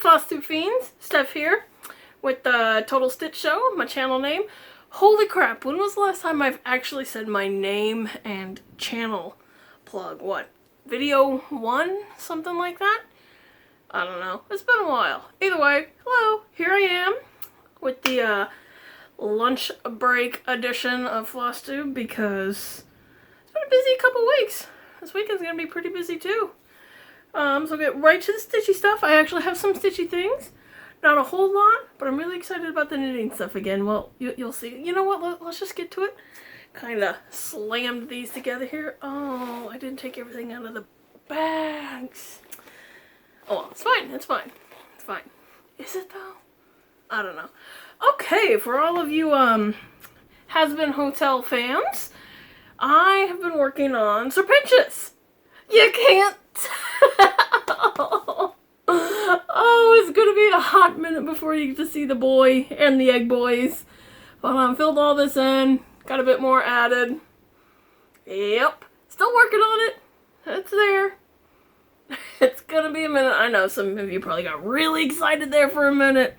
Flosstube fiends, Steph here with the Total Stitch Show, my channel name. Holy crap, when was the last time I've actually said my name and channel plug? What, video 1? Something like that? I don't know. It's been a while. Either way, hello, here I am with the lunch break edition of Flosstube because it's been a busy couple weeks. This weekend's gonna be pretty busy too. So I'll get right to the stitchy stuff. I actually have some stitchy things. Not a whole lot, but I'm really excited about the knitting stuff again. Well, you'll see. You know what? Let's just get to it. Kind of slammed these together here. Oh, I didn't take everything out of the bags. Oh, well, it's fine. It's fine. It's fine. Is it though? I don't know. Okay, for all of you Has-Been Hotel fans, I have been working on Serpentious. You can't tell. Oh, it's gonna be a hot minute before you get to see the boy and the egg boys. But filled all this in, got a bit more added. Yep, still working on it. It's there. It's gonna be a minute. I know some of you probably got really excited there for a minute.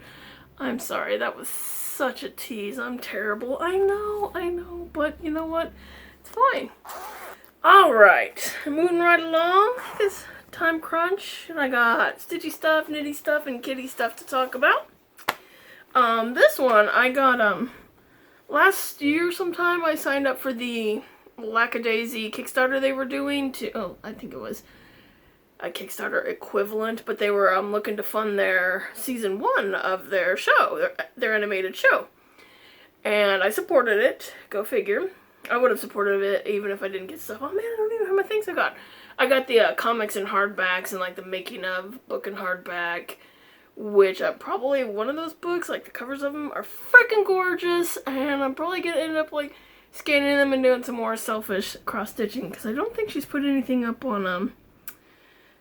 I'm sorry, that was such a tease. I'm terrible. I know, but you know what? It's fine. Alright, moving right along. It's time crunch, and I got stitchy stuff, nitty stuff, and kitty stuff to talk about. This one, I got, last year sometime I signed up for the Lackadaisy Kickstarter they were doing to, oh, I think it was a Kickstarter equivalent, but they were, looking to fund their season 1 of their show, their animated show. And I supported it, go figure. I would have supported it even if I didn't get stuff. Oh man, I don't even have my things I got. I got the comics and hardbacks and like the making of book and hardback, which probably one of those books, like the covers of them are freaking gorgeous, and I'm probably gonna end up like scanning them and doing some more selfish cross stitching because I don't think she's put anything up on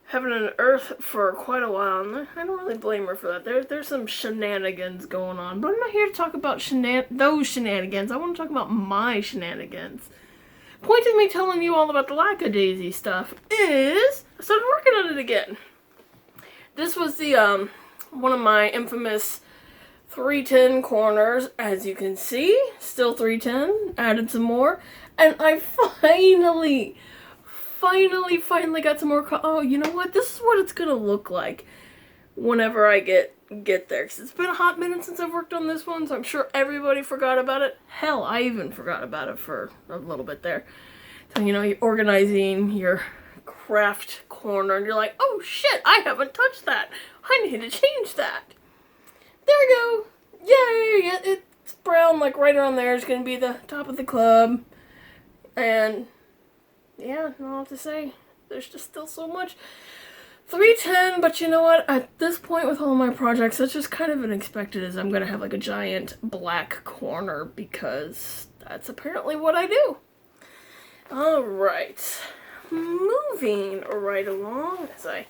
Heaven and Earth for quite a while, and I don't really blame her for that. There's some shenanigans going on, but I'm not here to talk about those shenanigans. I want to talk about my shenanigans. Point of me telling you all about the Lackadaisy stuff is I started working on it again. This was the one of my infamous 310 corners, as you can see. Still 310. Added some more, and I finally got some more. Oh, you know what? This is what it's gonna look like whenever I get there. Because it's been a hot minute since I've worked on this one, so I'm sure everybody forgot about it. Hell, I even forgot about it for a little bit there. So, you know, you're organizing your craft corner, and you're like, oh shit, I haven't touched that. I need to change that. There we go. Yay! It's brown, like right around there is gonna be the top of the club. And yeah, not all to say. There's just still so much. 310, but you know what? At this point with all my projects, that's just kind of unexpected, as I'm going to have like a giant black corner because that's apparently what I do. Alright. Moving right along as I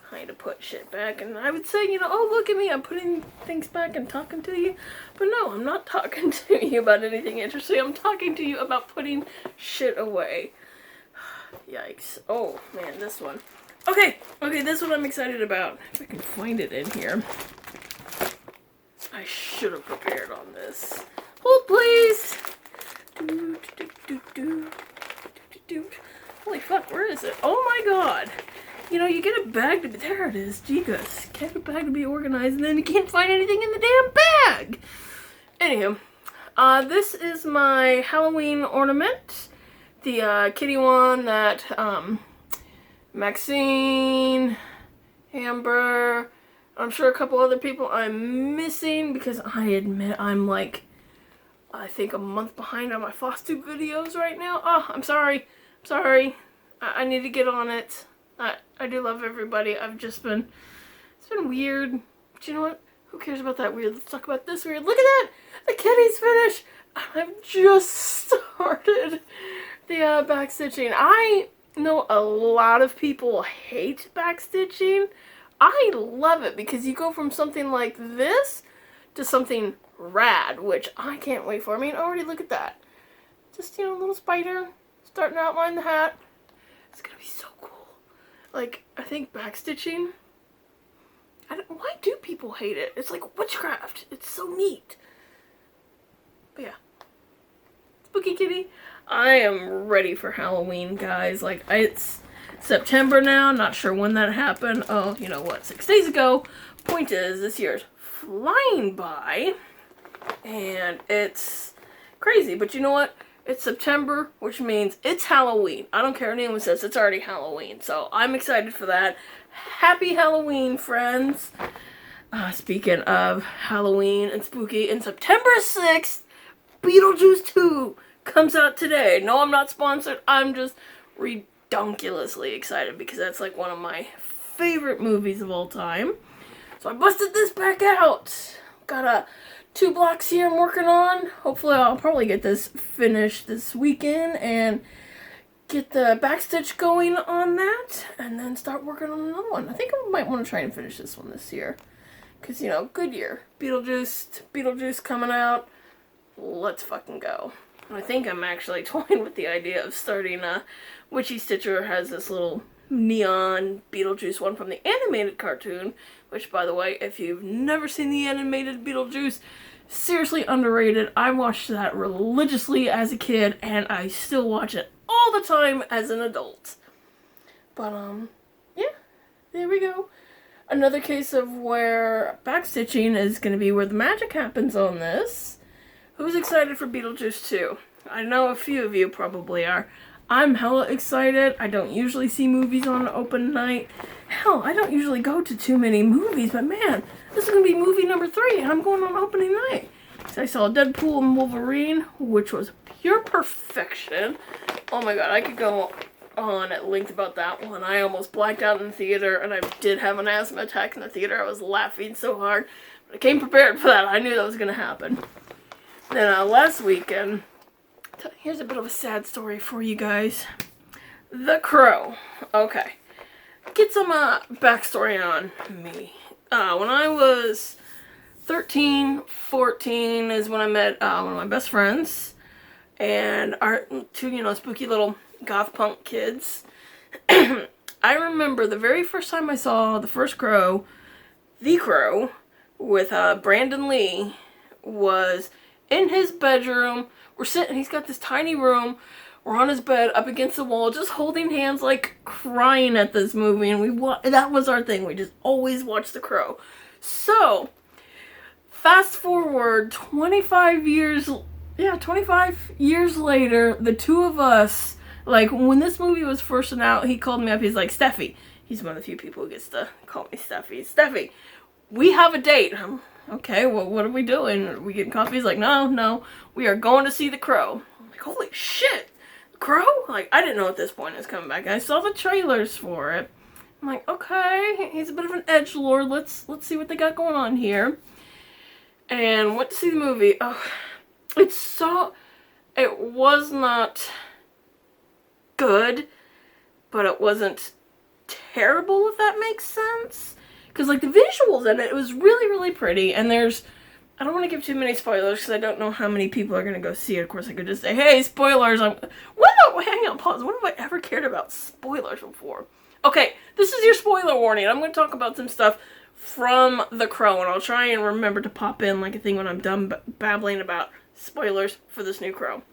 kind of put shit back, and I would say, you know, oh look at me, I'm putting things back and talking to you. But no, I'm not talking to you about anything interesting. I'm talking to you about putting shit away. Yikes. Oh, man, this one. Okay, this one I'm excited about. If I can find it in here. I should have prepared on this. Hold, please! Holy fuck, where is it? Oh my god! You know, you get a bag to be... There it is, Jesus. Get a bag to be organized, and then you can't find anything in the damn bag! Anywho, this is my Halloween ornament. The kitty one that Maxine, Amber, I'm sure a couple other people I'm missing because I admit I'm like, I think a month behind on my Flosstube videos right now. Oh, I'm sorry. I need to get on it. I do love everybody. It's been weird. But you know what? Who cares about that weird? Let's talk about this weird. Look at that! The kitty's finished! I've just started the back stitching. I know a lot of people hate back stitching. I love it because you go from something like this to something rad, which I can't wait for. I mean, already look at that. Just, you know, a little spider starting to outline the hat. It's gonna be so cool. Like, I think back stitching, why do people hate it. It's like witchcraft. It's so neat. But yeah. Spooky kitty. I am ready for Halloween, guys. Like, it's September now. Not sure when that happened. Oh, you know what? 6 days ago. Point is, this year's flying by. And it's crazy. But you know what? It's September, which means it's Halloween. I don't care what anyone says. It's already Halloween. So I'm excited for that. Happy Halloween, friends. Speaking of Halloween and spooky, in September 6th, Beetlejuice 2 comes out today. No, I'm not sponsored. I'm just redonkulously excited because that's like one of my favorite movies of all time. So I busted this back out. Got 2 blocks here I'm working on. Hopefully I'll probably get this finished this weekend and get the backstitch going on that and then start working on another one. I think I might want to try and finish this one this year. Because, you know, good year. Beetlejuice coming out. Let's fucking go. I think I'm actually toying with the idea of starting Witchy Stitcher has this little neon Beetlejuice one from the animated cartoon, which, by the way, if you've never seen the animated Beetlejuice, seriously underrated. I watched that religiously as a kid, and I still watch it all the time as an adult. But, yeah, there we go. Another case of where backstitching is going to be where the magic happens on this. Who's excited for Beetlejuice 2? I know a few of you probably are. I'm hella excited. I don't usually see movies on open night. Hell, I don't usually go to too many movies, but man, this is going to be movie number 3, and I'm going on opening night. So I saw Deadpool and Wolverine, which was pure perfection. Oh my god, I could go on at length about that one. I almost blacked out in the theater, and I did have an asthma attack in the theater. I was laughing so hard. But I came prepared for that. I knew that was going to happen. Then last weekend, here's a bit of a sad story for you guys. The Crow. Okay. Get some backstory on me. When I was 13, 14 is when I met one of my best friends. And our 2, you know, spooky little goth punk kids. I remember the very first time I saw the first Crow, The Crow, with Brandon Lee, was in his bedroom. We're sitting, he's got this tiny room. We're on his bed, up against the wall, just holding hands, like crying at this movie. And that was our thing. We just always watched The Crow. So, fast forward 25 years later, the 2 of us, like, when this movie was first out, he called me up. He's like, Steffi. He's one of the few people who gets to call me Steffi. Steffi, we have a date. Okay, well, what are we doing? Are we getting coffee? He's like, no, we are going to see The Crow. I'm like, holy shit, The Crow? Like, I didn't know at this point it was coming back. I saw the trailers for it. I'm like, okay, he's a bit of an edgelord. Let's see what they got going on here. And went to see the movie. Oh, it was not good, but it wasn't terrible, if that makes sense. Because, like, the visuals in it was really, really pretty. And I don't want to give too many spoilers because I don't know how many people are going to go see it. Of course, I could just say, hey, spoilers. Hang on, pause. When have I ever cared about spoilers before? Okay, this is your spoiler warning. I'm going to talk about some stuff from The Crow. And I'll try and remember to pop in, like, a thing when I'm done babbling about spoilers for this new Crow.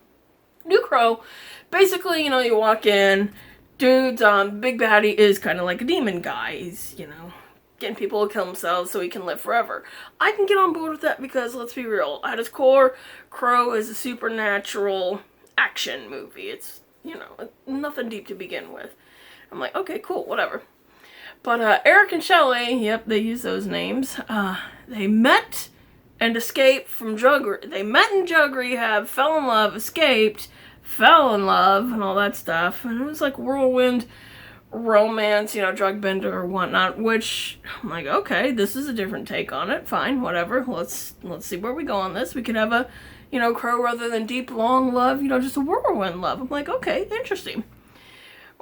New Crow, basically, you know, you walk in. Dude's big baddie is kind of like a demon guy. He's, you know, getting people to kill themselves so he can live forever. I can get on board with that because, let's be real, at its core, Crow is a supernatural action movie. It's, you know, nothing deep to begin with. I'm like, okay, cool, whatever. But Eric and Shelley, yep, they use those names. They met and escaped from they met in drug rehab, fell in love, escaped, fell in love, and all that stuff. And it was like whirlwind romance, you know, drug bender or whatnot, which I'm like, okay, this is a different take on it. Fine, whatever. Let's see where we go on this. We could have a, you know, Crow rather than deep, long love, you know, just a whirlwind love. I'm like, okay, interesting.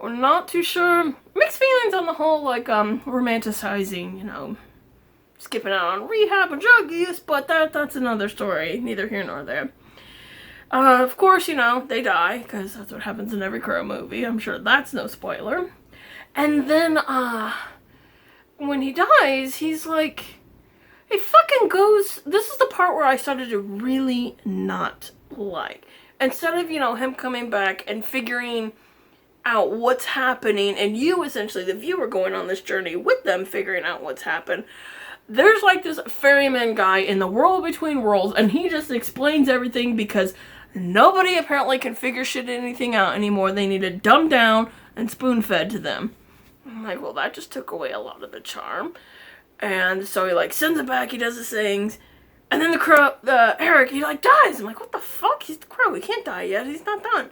We're not too sure. Mixed feelings on the whole, like, romanticizing, you know, skipping out on rehab and drug use, but that's another story, neither here nor there. Of course, you know, they die, because that's what happens in every Crow movie. I'm sure that's no spoiler. And then, when he dies, he's like, he fucking goes, this is the part where I started to really not like. Instead of, you know, him coming back and figuring out what's happening, and you, essentially, the viewer, going on this journey with them, figuring out what's happened, there's like this ferryman guy in the world between worlds, and he just explains everything because nobody apparently can figure anything out anymore. They need it dumbed down and spoon-fed to them. I'm like, well, that just took away a lot of the charm. And so he, like, sends it back, he does his things, and then the crow, Eric, he, like, dies. I'm like, what the fuck? He's the crow, he can't die yet, he's not done.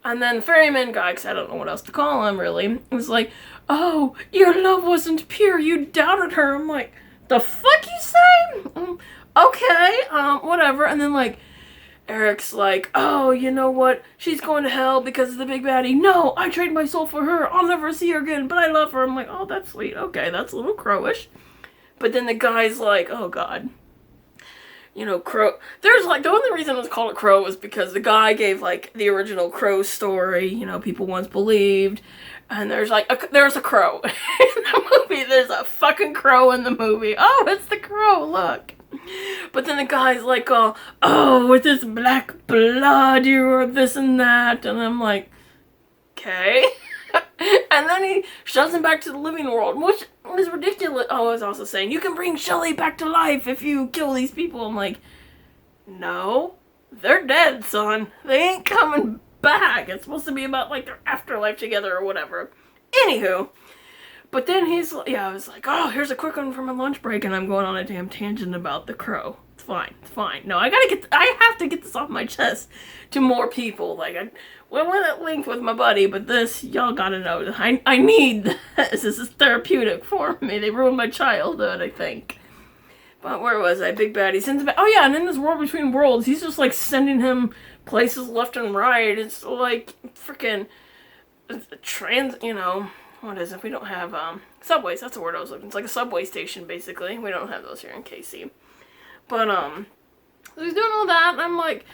And then the ferryman guy, because I don't know what else to call him, really, was like, oh, your love wasn't pure, you doubted her. I'm like, the fuck you say? Okay, whatever. And then, like, Eric's like, oh, you know what? She's going to hell because of the big baddie. No, I traded my soul for her. I'll never see her again, but I love her. I'm like, oh, that's sweet. Okay, that's a little crowish. But then the guy's like, oh, God. You know, Crow. There's, like, the only reason it was called a Crow was because the guy gave, like, the original Crow story, you know, people once believed. And there's, like, there's a crow in the movie. There's a fucking crow in the movie. Oh, it's the crow, look. But then the guy's like, oh, with this black blood, you are this and that. And I'm like, okay. And then he shoves him back to the living world, which is ridiculous. Oh, I was also saying, you can bring Shelly back to life if you kill these people. I'm like, no, they're dead, son. They ain't coming back. It's supposed to be about, like, their afterlife together or whatever. Anywho. But then he's, yeah, I was like, oh, here's a quick one for my lunch break, and I'm going on a damn tangent about the crow. It's fine, it's fine. No, I have to get this off my chest to more people. Like, I went at length with my buddy, but this, y'all gotta know, I need this. This is therapeutic for me. They ruined my childhood, I think. But where was I? Big Baddie sends him back. Oh yeah, and in this world between worlds, he's just, like, sending him places left and right. It's like freaking you know, what is it? We don't have subways. That's the word I was looking. It's like a subway station, basically. We don't have those here in KC. But so he's doing all that, and I'm like,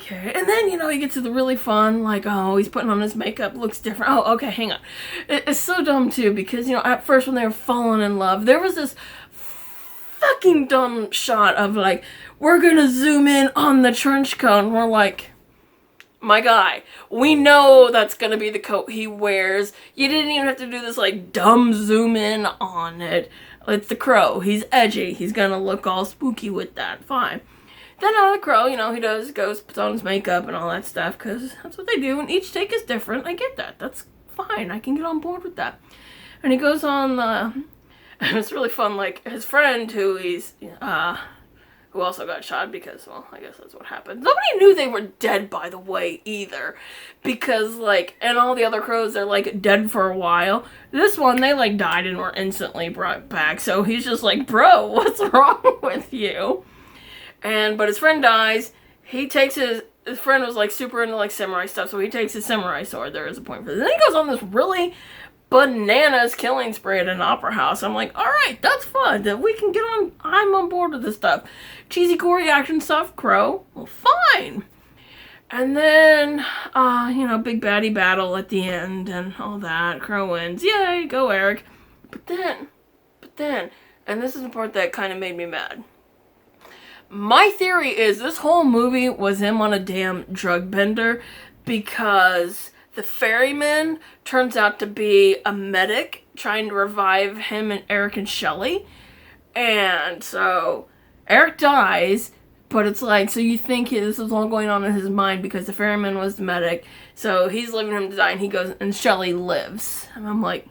okay. And then, you know, he gets to the really fun, like, oh, he's putting on his makeup, looks different. Oh, okay, hang on. It's so dumb too, because, you know, at first when they were falling in love, there was this fucking dumb shot of, like, we're gonna zoom in on the trench coat, and we're like, my guy, we know that's gonna be the coat he wears. You didn't even have to do this, like, dumb zoom in on it. It's the crow. He's edgy. He's gonna look all spooky with that. Fine. Then the crow, you know, he goes, puts on his makeup and all that stuff, because that's what they do, and each take is different. I get that. That's fine. I can get on board with that. And he goes on and it's really fun, like, his friend, who also got shot because, well, I guess that's what happened. Nobody knew they were dead, by the way, either. Because, like, and all the other crows, they're, like, dead for a while. This one, they, like, died and were instantly brought back. So he's just like, bro, what's wrong with you? But his friend dies. He takes his friend was, like, super into, like, samurai stuff. So he takes his samurai sword. There is a point for this. Then he goes on this really bananas killing spree at an opera house. I'm like, alright, that's fun. We can get on, I'm on board with this stuff. Cheesy, gory action stuff, crow, well, fine. And then, you know, big baddie battle at the end and all that. Crow wins. Yay, go Eric. But then, and this is the part that kind of made me mad. My theory is this whole movie was him on a damn drug bender, because the ferryman turns out to be a medic trying to revive him and Eric and Shelly. And so Eric dies, but it's like, so you think this is all going on in his mind because the ferryman was the medic. So he's leaving him to die, and he goes, and Shelly lives. And I'm like,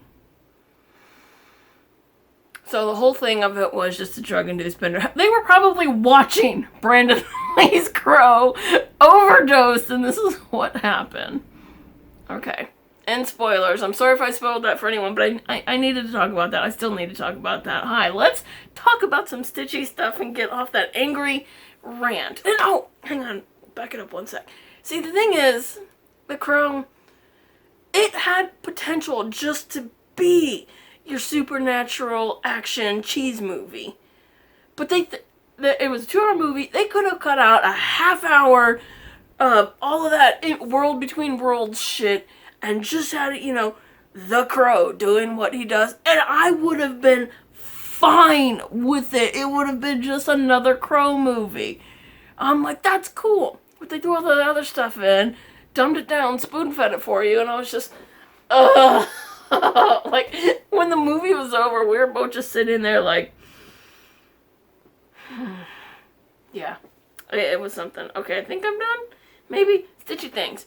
so the whole thing of it was just a drug-induced bender. They were probably watching Brandon Lee's crow overdose, and this is what happened. Okay. And spoilers. I'm sorry if I spoiled that for anyone, but I needed to talk about that. I still need to talk about that. Hi, let's talk about some stitchy stuff and get off that angry rant. And, oh, hang on. Back it up one sec. See, the thing is, The Crow, it had potential just to be your supernatural action cheese movie. But it was a 2-hour movie. They could have cut out a half-hour of all of that world between worlds shit and just had it, you know, The Crow doing what he does, and I would have been fine with it. It would have been just another Crow movie. I'm like, that's cool. But they threw all the other stuff in, dumbed it down, spoon-fed it for you, and I was just, like, when the movie was over, we were both just sitting there like, yeah, it was something. Okay, I think I'm done. Maybe Stitchy things.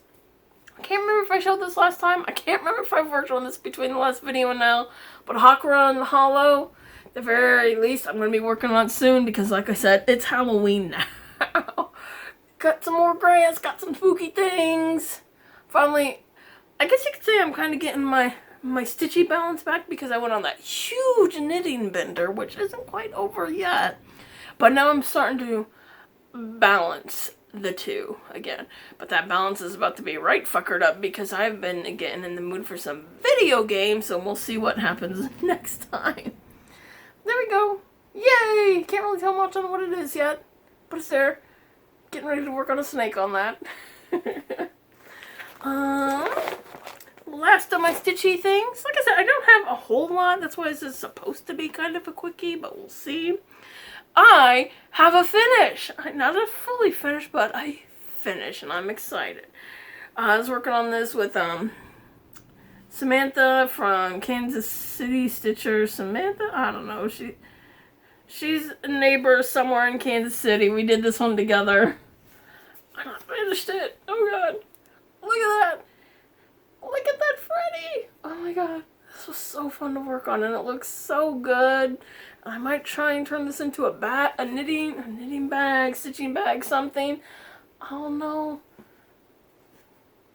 I can't remember if I showed this last time. I can't remember if I've worked on this between the last video and now. But Hakura and Hollow, at the very least, I'm going to be working on soon because, like I said, it's Halloween now. Got some more grass, got some spooky things. Finally, I guess you could say I'm kind of getting my Stitchy balance back because I went on that huge knitting bender, which isn't quite over yet. But now I'm starting to balance the two again. But that balance is about to be right fuckered up because I've been getting in the mood for some video games, so we'll see what happens next time. There we go. Yay! Can't really tell much on what it is yet, but it's there. Getting ready to work on a snake on that. Last of my Stitchy things. Like I said, I don't have a whole lot. That's why this is supposed to be kind of a quickie, but we'll see. I have a finish. Not a fully finished, but a finish, and I'm excited. I was working on this with Samantha from Kansas City Stitcher. Samantha? I don't know. She's a neighbor somewhere in Kansas City. We did this one together. I finished it. Oh god. Look at that. Look at that Freddy. Oh my god. This was so fun to work on, and it looks so good. I might try and turn this into a knitting bag, stitching bag, something. I don't know.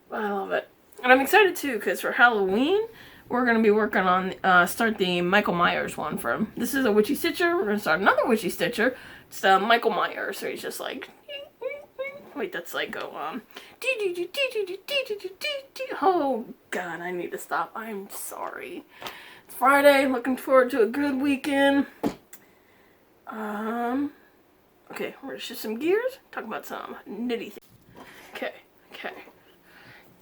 But I love it. And I'm excited too, because for Halloween, we're going to be working on, start the Michael Myers one from, this is a Witchy Stitcher. We're going to start another Witchy Stitcher. It's Michael Myers, so he's just like, wait, that's like, oh god, I need to stop. I'm sorry. It's Friday, looking forward to a good weekend. Okay, we're gonna shift some gears, talk about some nitty things. Okay.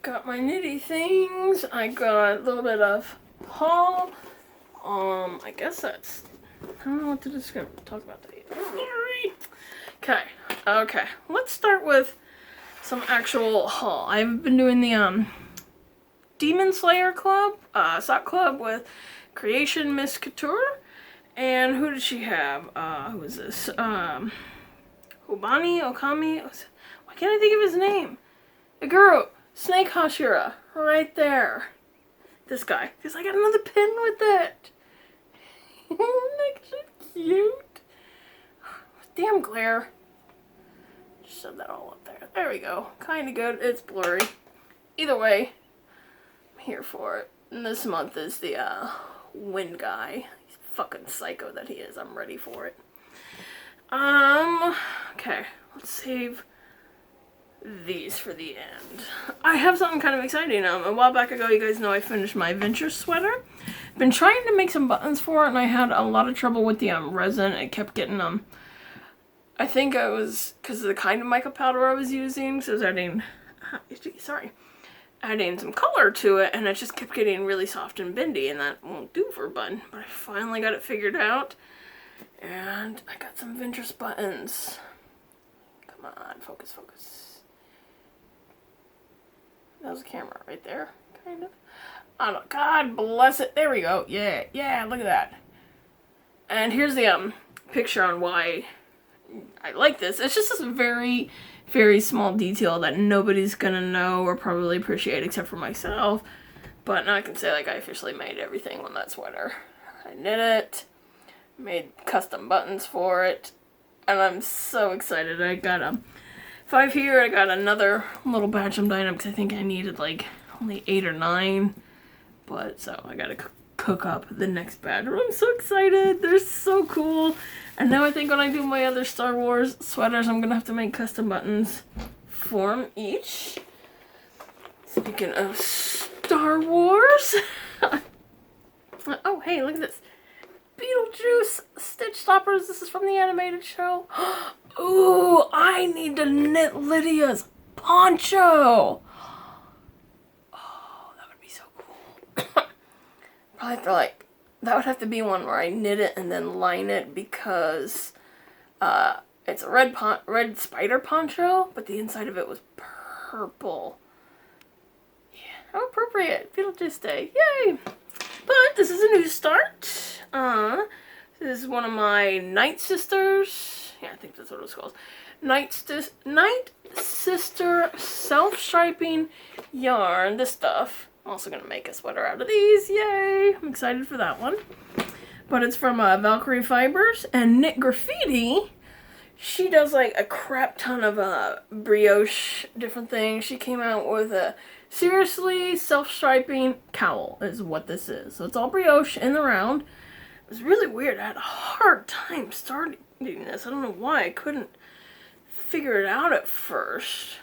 Got my nitty things. I got a little bit of haul. I guess that's, I don't know what to talk about that yet. Okay, let's start with some actual haul. I've been doing the, Demon Slayer Club, sock club with Creation Miss Couture. And who did she have? Who was this? Okami? Why can't I think of his name? Iguro, Snake Hashira, right there. This guy, because I got another pin with it. Isn't that cute? Damn glare. Just shove that all up there. There we go. Kind of good. It's blurry. Either way, I'm here for it. And this month is the wind guy. He's fucking psycho that he is. I'm ready for it. Okay. Let's save these for the end. I have something kind of exciting. A while back ago, you guys know I finished my Venture sweater. Been trying to make some buttons for it, and I had a lot of trouble with the resin. It kept getting I think it was because of the kind of mica powder I was using. So I was adding some color to it, and it just kept getting really soft and bendy, and that won't do for a button. But I finally got it figured out, and I got some Venture buttons. Come on, focus. That was a camera right there, kind of. I don't know. God bless it. There we go. Yeah, look at that. And here's the picture on why I like this. It's just this very, very small detail that nobody's gonna know or probably appreciate except for myself. But now I can say, like, I officially made everything on that sweater. I knit it, made custom buttons for it, and I'm so excited. I got 5 here. I got another little batch I'm dying up because I think I needed like only 8 or 9. But so I gotta cook up the next batch. I'm so excited. They're so cool. And now I think when I do my other Star Wars sweaters, I'm gonna have to make custom buttons for them each. Speaking of Star Wars. Oh, hey, look at this. Beetlejuice stitch stoppers. This is from the animated show. Ooh, I need to knit Lydia's poncho. Oh, that would be so cool. Probably have to, like, that would have to be one where I knit it and then line it, because it's a red spider poncho, but the inside of it was purple. Yeah, how appropriate. Beetlejuice Day. Yay! But this is a new start. This is one of my Night Sisters. Yeah, I think that's what it was called. Night Sister self-striping yarn. This stuff. I'm also going to make a sweater out of these. Yay! I'm excited for that one. But it's from Valkyrie Fibers. And Knit Graffiti, she does like a crap ton of brioche different things. She came out with a seriously self-striping cowl is what this is. So it's all brioche in the round. It was really weird. I had a hard time starting this. I don't know why I couldn't figure it out at first.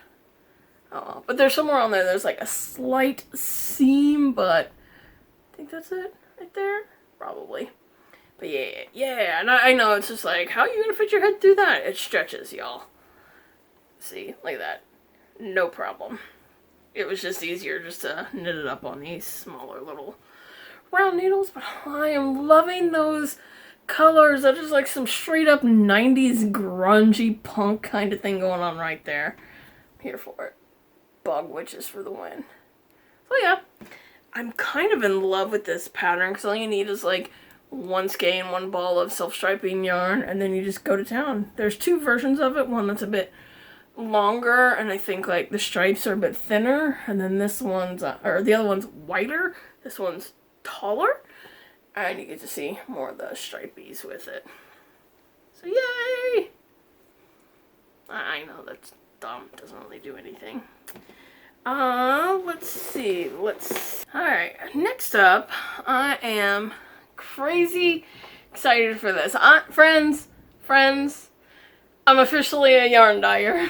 Oh, but there's somewhere on there, there's like a slight seam, but I think that's it right there. Probably. But yeah, and I know it's just like, how are you gonna fit your head through that? It stretches, y'all. See, like that. No problem. It was just easier just to knit it up on these smaller little round needles, but I am loving those colors. That is like some straight up 90s grungy punk kind of thing going on right there. I'm here for it. Bog witches for the win. So yeah, I'm kind of in love with this pattern, because all you need is like one skein, one ball of self-striping yarn, and then you just go to town. There's two versions of it. One that's a bit longer, and I think like the stripes are a bit thinner, and then this one's, or the other one's wider. This one's taller, and you get to see more of the stripies with it. So yay! I know that's dumb. It doesn't really do anything. Let's see. Alright, next up, I am crazy excited for this. Friends, I'm officially a yarn dyer.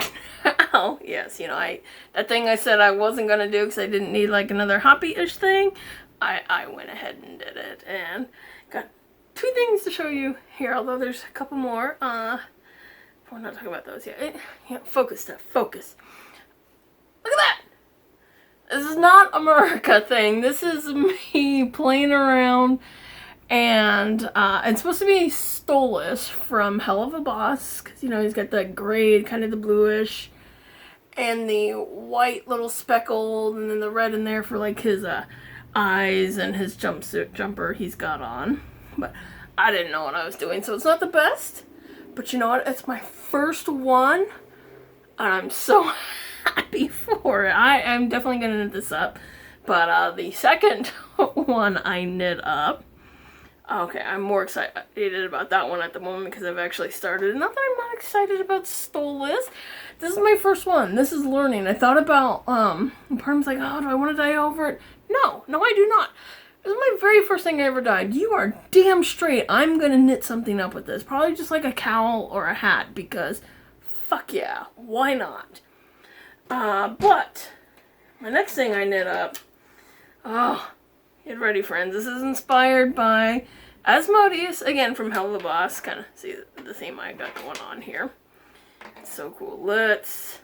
Oh, yes, you know, that thing I said I wasn't going to do because I didn't need like another hobby-ish thing, I went ahead and did it, and got two things to show you here, although there's a couple more. We're not talking about those yet. Focus stuff, focus. Look at that! This is not a America thing. This is me playing around, and it's supposed to be Stolas from Hell of a Boss, because, you know, he's got the gray, kind of the bluish, and the white little speckled, and then the red in there for, like, his eyes and his jumper he's got on. But I didn't know what I was doing, so it's not the best. But you know what? It's my first one, and I'm so happy for it. I am definitely going to knit this up. But the second one I knit up, okay, I'm more excited about that one at the moment because I've actually started. Not that I'm not excited about Stolas. This is my first one. This is learning. I thought about, part of me's like, oh, do I want to dye over it? No, I do not. This is my very first thing I ever dyed. You are damn straight. I'm going to knit something up with this. Probably just like a cowl or a hat, because fuck yeah, why not? But my next thing I knit up, oh, get ready, friends. This is inspired by Asmodeus, again from Hell of a Boss. Kind of see the theme I got going on here. It's so cool. Let's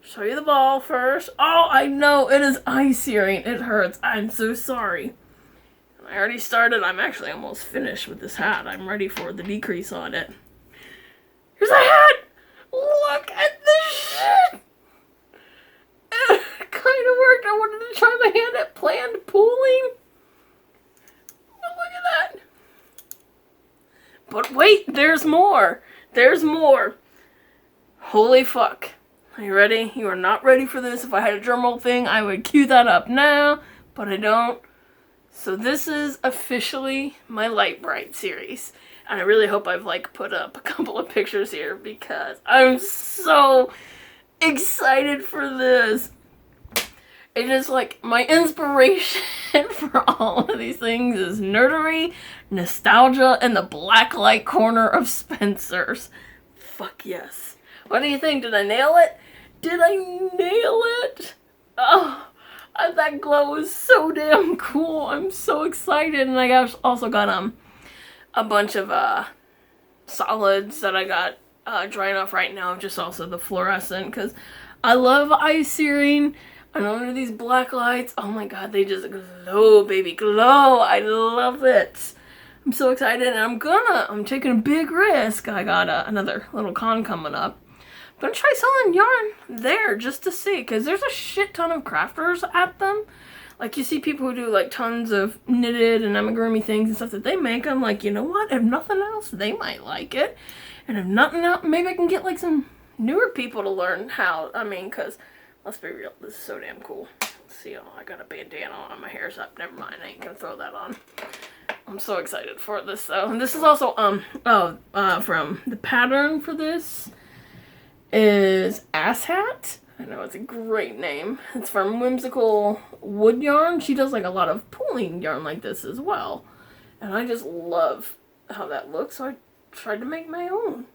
show you the ball first. Oh, I know, it is eye searing. It hurts. I'm so sorry. And I already started. I'm actually almost finished with this hat. I'm ready for the decrease on it. Here's the hat! Look at this shit! It kind of worked. I wanted to try my hand at planned pooling. But look at that. But wait, there's more. There's more. Holy fuck. Are you ready? You are not ready for this. If I had a drum roll thing, I would cue that up now, but I don't. So this is officially my Light Brite series. And I really hope I've like put up a couple of pictures here because I'm so excited for this. It is like my inspiration for all of these things is nerdery, nostalgia, and the blacklight corner of Spencer's. Fuck yes. What do you think? Did I nail it? Did I nail it? Oh, that glow is so damn cool. I'm so excited. And I also got a bunch of solids that I got drying off right now. Just also the fluorescent because I love eye searing. And under these black lights, oh my god, they just glow, baby, glow. I love it. I'm so excited, and I'm taking a big risk. I got another little con coming up. I'm gonna try selling yarn there just to see, because there's a shit ton of crafters at them. Like, you see people who do, like, tons of knitted and amigurumi things and stuff that they make. I'm like, you know what? If nothing else, they might like it. And if nothing else, maybe I can get, like, some newer people to learn how. I mean, because, let's be real, this is so damn cool. Let's see, oh, I got a bandana on, my hair's up. Never mind, I ain't gonna throw that on. I'm so excited for this, though. And this is also, from the pattern for this is Asshat. I know, it's a great name. It's from Whimsical Wood Yarn. She does like a lot of pooling yarn like this as well. And I just love how that looks, so I tried to make my own.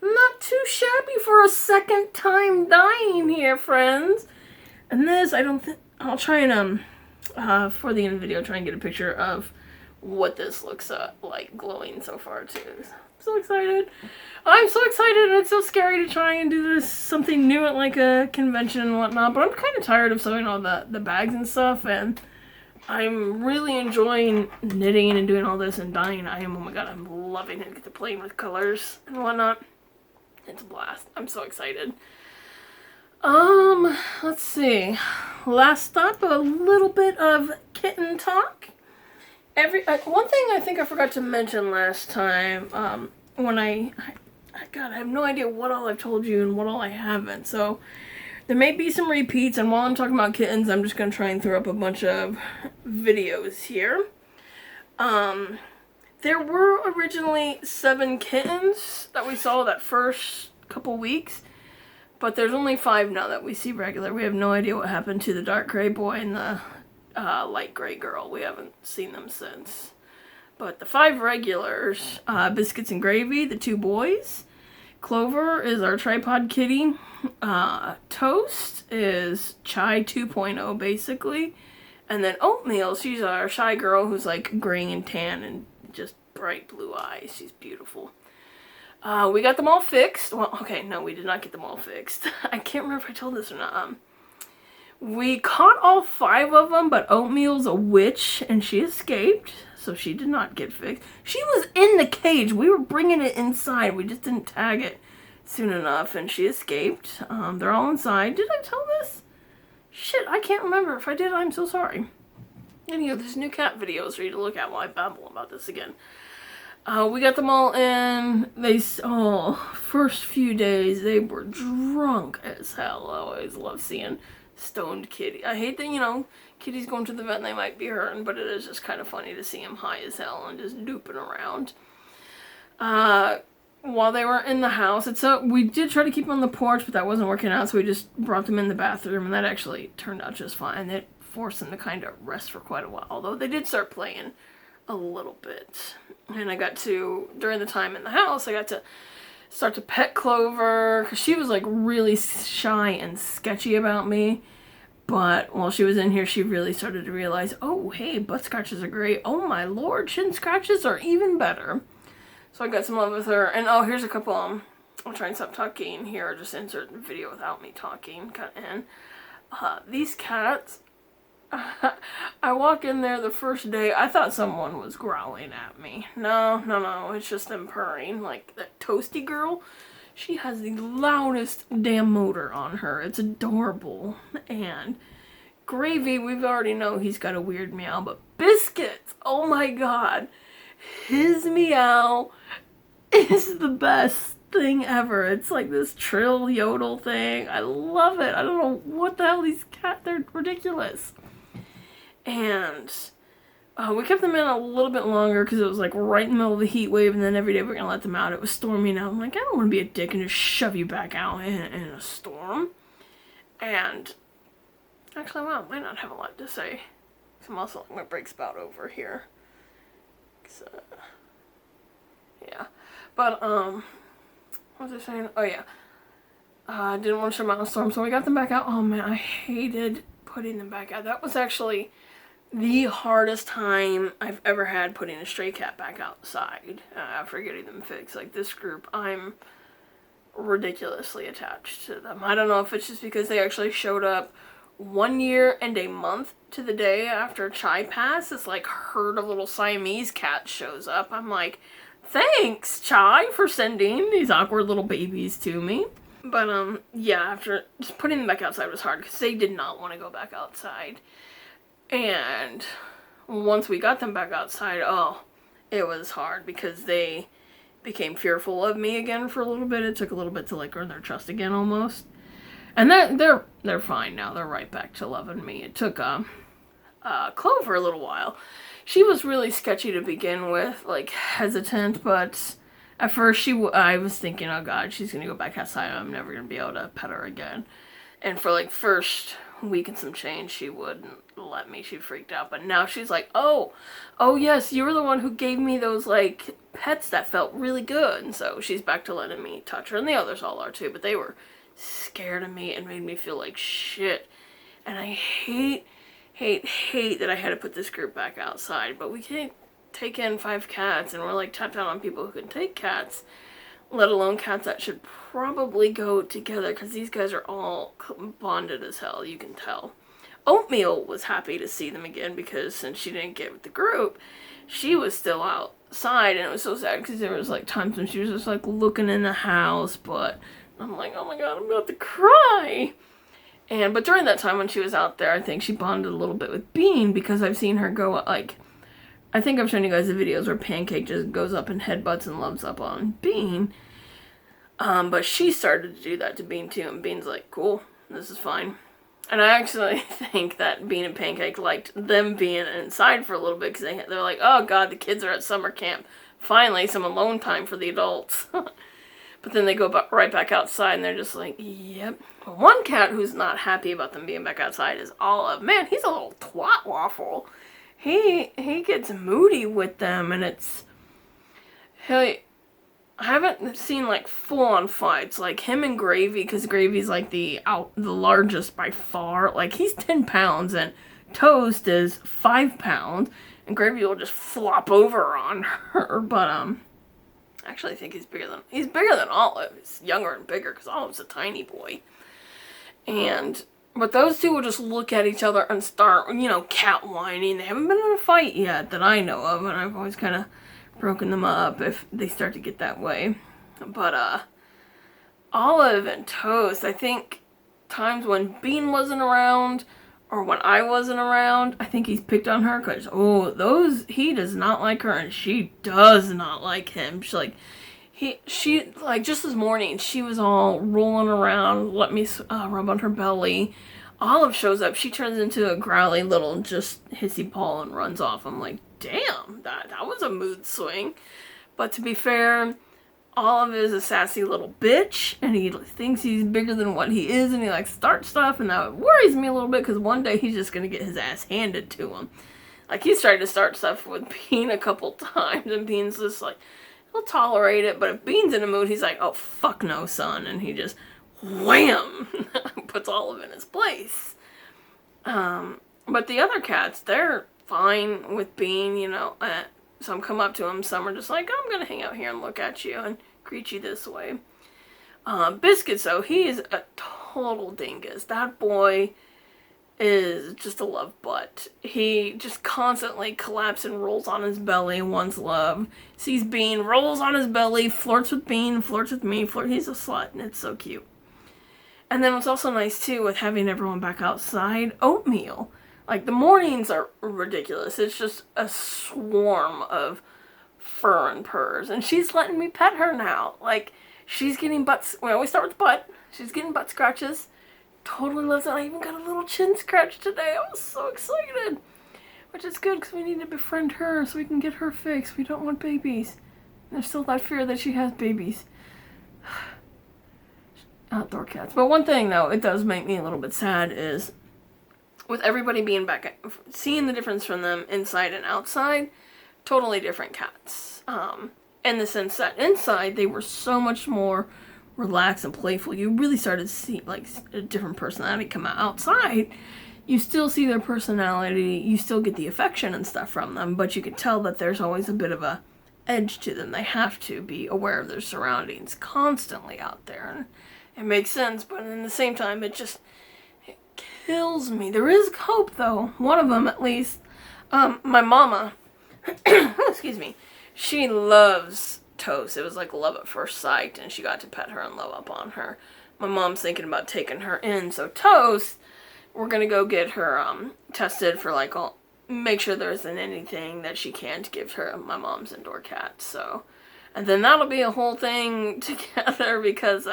Not too shabby for a second time dyeing here, friends. And this, I don't think, I'll try and, for the end of the video, try and get a picture of what this looks like glowing so far, too. I'm so excited. I'm so excited, and it's so scary to try and do this, something new at like a convention and whatnot, but I'm kind of tired of sewing all the bags and stuff, and I'm really enjoying knitting and doing all this and dyeing. Oh my god, I'm loving it. Get to playing with colors and whatnot. It's a blast. I'm so excited. Let's see. Last up, a little bit of kitten talk. One thing I think I forgot to mention last time, when God, I have no idea what all I've told you and what all I haven't. So there may be some repeats, and while I'm talking about kittens, I'm just going to try and throw up a bunch of videos here. There were originally 7 kittens that we saw that first couple weeks, but there's only 5 now that we see regular. We have no idea what happened to the dark gray boy and the light gray girl. We haven't seen them since. But the 5 regulars, Biscuits and Gravy, the 2 boys. Clover is our tripod kitty. Toast is Chai 2.0 basically. And then Oatmeal, she's our shy girl who's like gray and tan and just bright blue eyes. She's beautiful. We got them all fixed. Well, okay, no, we did not get them all fixed. I can't remember if I told this or not. We caught all 5 of them, but Oatmeal's a witch and she escaped. So she did not get fixed. She was in the cage. We were bringing it inside. We just didn't tag it soon enough, and she escaped. They're all inside. Did I tell this? Shit, I can't remember. If I did, I'm so sorry. Anyway, there's new cat videos for you to look at while I babble about this again. We got them all in. First few days, they were drunk as hell. I always love seeing stoned kitty. I hate that, kitties going to the vet and they might be hurting, but it is just kind of funny to see them high as hell and just duping around. While they were in the house, we did try to keep them on the porch, but that wasn't working out, so we just brought them in the bathroom, and that actually turned out just fine. It forced them to kind of rest for quite a while, although they did start playing a little bit. And I got to, during the time in the house, I got to start to pet Clover, because she was like really shy and sketchy about me. But while she was in here, she really started to realize, oh, hey, butt scratches are great. Oh, my lord, chin scratches are even better. So I got some love with her. And, here's a couple, I'll try and stop talking here, or just insert the video without me talking. These cats, I walk in there the first day, I thought someone was growling at me. No, it's just them purring. Like, that Toasty girl, she has the loudest damn motor on her. It's adorable. And Gravy, we've already know he's got a weird meow, but Biscuits, oh my god. His meow is the best thing ever. It's like this trill yodel thing. I love it. I don't know what the hell these cats, they're ridiculous. And we kept them in a little bit longer because it was like right in the middle of the heat wave, and then every day we're gonna let them out. It was storming out. I'm like, I don't want to be a dick and just shove you back out in a storm. And actually, well, I might not have a lot to say. I'm also letting my brake spout over here. Yeah. But, what was I saying? Oh, yeah. I didn't want to show them out in a storm, so we got them back out. Oh, man, I hated putting them back out. That was actually the hardest time I've ever had putting a stray cat back outside after getting them fixed. Like, this group, I'm ridiculously attached to them. I don't know if it's just because they actually showed up 1 year and a month to the day after Chai passed, this like herd of little Siamese cats shows up. I'm like, thanks, Chai, for sending these awkward little babies to me. But, yeah, after just putting them back outside was hard because they did not want to go back outside. And once we got them back outside, oh, it was hard because they became fearful of me again for a little bit. It took a little bit to, like, earn their trust again almost. And they're fine now. They're right back to loving me. It took, Clover a little while. She was really sketchy to begin with, like, hesitant, but at first I was thinking, oh god, she's gonna go back outside, I'm never gonna be able to pet her again. And for like first week and some change, she wouldn't let me, she freaked out. But now she's like, oh yes, you were the one who gave me those like pets that felt really good. And so she's back to letting me touch her, and the others all are too, but they were scared of me and made me feel like shit. And I hate that I had to put this group back outside, but we can't take in 5 cats, and we're like tapped out on people who can take cats, let alone cats that should probably go together, because these guys are all bonded as hell, you can tell. Oatmeal was happy to see them again, because since she didn't get with the group, she was still outside, and it was so sad, because there was like times when she was just like looking in the house, but I'm like, oh my god, I'm about to cry. But during that time when she was out there, I think she bonded a little bit with Bean, because I've seen her go, like, I think I've shown you guys the videos where Pancake just goes up and headbutts and loves up on Bean. But she started to do that to Bean too, and Bean's like, cool, this is fine. And I actually think that Bean and Pancake liked them being inside for a little bit, because they're like, oh god, the kids are at summer camp. Finally, some alone time for the adults. But then they go right back outside, and they're just like, yep. One cat who's not happy about them being back outside is Olive. Man, he's a little twat waffle. He gets moody with them, and I haven't seen like full-on fights like him and Gravy, because Gravy's like the largest by far. Like, he's 10 pounds and Toast is 5 pounds, and Gravy will just flop over on her. But I actually think he's bigger than Olive. He's younger and bigger, because Olive's a tiny boy. But those two will just look at each other and start, cat whining. They haven't been in a fight yet that I know of, and I've always kind of broken them up if they start to get that way. But, Olive and Toast, I think times when Bean wasn't around, or when I wasn't around, I think he's picked on her, because, he does not like her, and she does not like him. She's like, she just this morning, she was all rolling around, let me rub on her belly. Olive shows up, she turns into a growly little just hissy paw and runs off. I'm like, damn, that was a mood swing. But to be fair, Olive is a sassy little bitch, and he thinks he's bigger than what he is, and he likes to start stuff, and that worries me a little bit, because one day he's just going to get his ass handed to him. Like, he's tried to start stuff with Bean a couple times, and Bean's just like, he'll tolerate it, but if Bean's in a mood, he's like, oh, fuck no, son, and he just, wham, puts Olive in his place. But the other cats, they're fine with Bean, some come up to him, some are just like, I'm gonna hang out here and look at you and greet you this way. Biscuits, though, he is a total dingus. That boy is just a love butt. He just constantly collapses and rolls on his belly, wants love. Sees Bean, rolls on his belly, flirts with Bean, flirts with me, he's a slut, and it's so cute. And then what's also nice, too, with having everyone back outside, Oatmeal. Like, the mornings are ridiculous. It's just a swarm of fur and purrs. And she's letting me pet her now. Like, she's getting butts. We always start with the butt. She's getting butt scratches. Totally loves it. I even got a little chin scratch today. I was so excited. Which is good, because we need to befriend her so we can get her fixed. We don't want babies. There's still that fear that she has babies. Outdoor cats. But one thing, though, it does make me a little bit sad is, with everybody being back, seeing the difference from them inside and outside, totally different cats. In the sense that inside, they were so much more relaxed and playful. You really started to see, like, a different personality come out. Outside, you still see their personality, you still get the affection and stuff from them, but you can tell that there's always a bit of a edge to them. They have to be aware of their surroundings constantly out there. And it makes sense, but in the same time, it kills me. There is hope, though. One of them, at least. My mama, excuse me, she loves Toast. It was like love at first sight, and she got to pet her and love up on her. My mom's thinking about taking her in, so Toast, we're gonna go get her tested for like make sure there isn't anything that she can't give her, my mom's indoor cat. So, and then that'll be a whole thing together because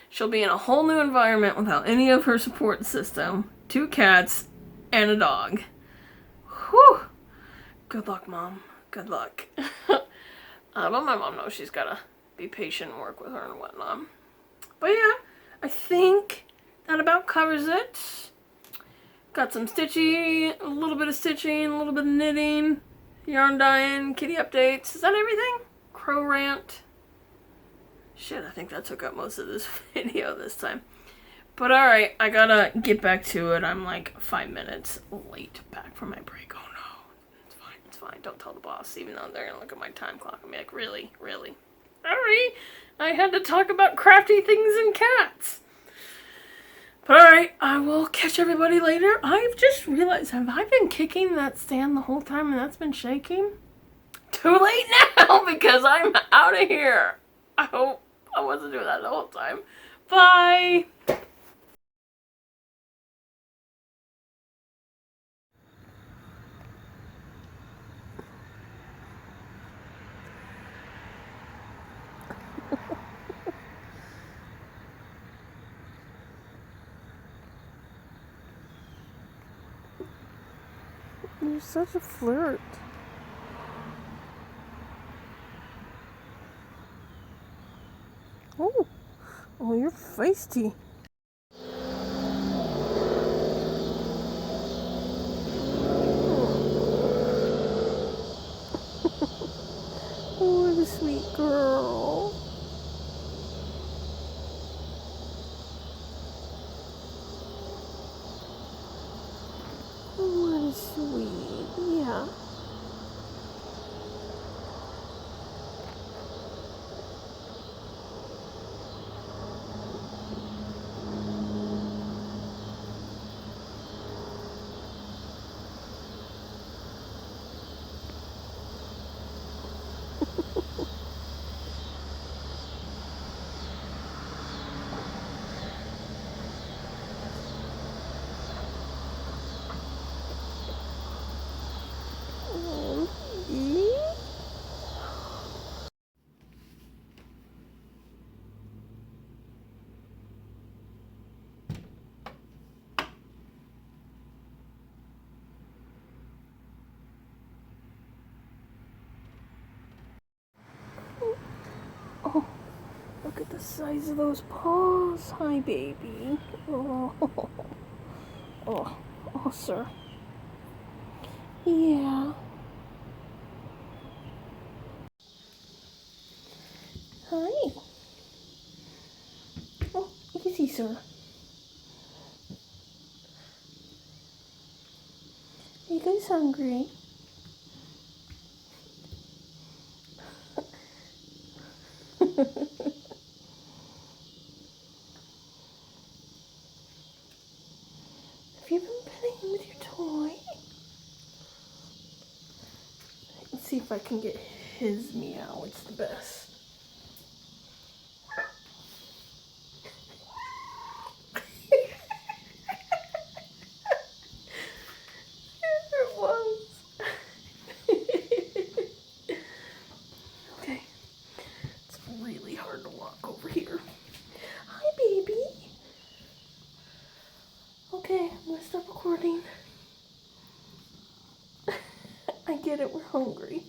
she'll be in a whole new environment without any of her support system. 2 cats and a dog. Whew. Good luck, Mom. Good luck. But my mom knows she's gotta be patient and work with her and whatnot. But yeah, I think that about covers it. Got some stitching, a little bit of stitching, a little bit of knitting, yarn dyeing, kitty updates. Is that everything? Crow rant. Shit, I think that took up most of this video this time. But alright, I gotta get back to it. I'm like 5 minutes late back from my break. Oh no. It's fine, it's fine. Don't tell the boss, even though they're gonna look at my time clock and be like, really? Really? Sorry, I had to talk about crafty things and cats. But alright, I will catch everybody later. I've just realized, have I been kicking that stand the whole time and that's been shaking? Too late now because I'm out of here. I hope I wasn't doing that the whole time. Bye! You're such a flirt. Oh, you're feisty. Oh, what a sweet girl. Oh, what a sweet, yeah. Oh, look at the size of those paws. Hi, baby. Oh, oh, sir. Yeah. Hi. Oh, easy, sir. Are you guys hungry? Have you been playing with your toy? Let's see if I can get his meow. It's the best. It was. Okay. It's really hard to walk over here. Hi, baby. Okay, I'm gonna stop recording. I get it, we're hungry.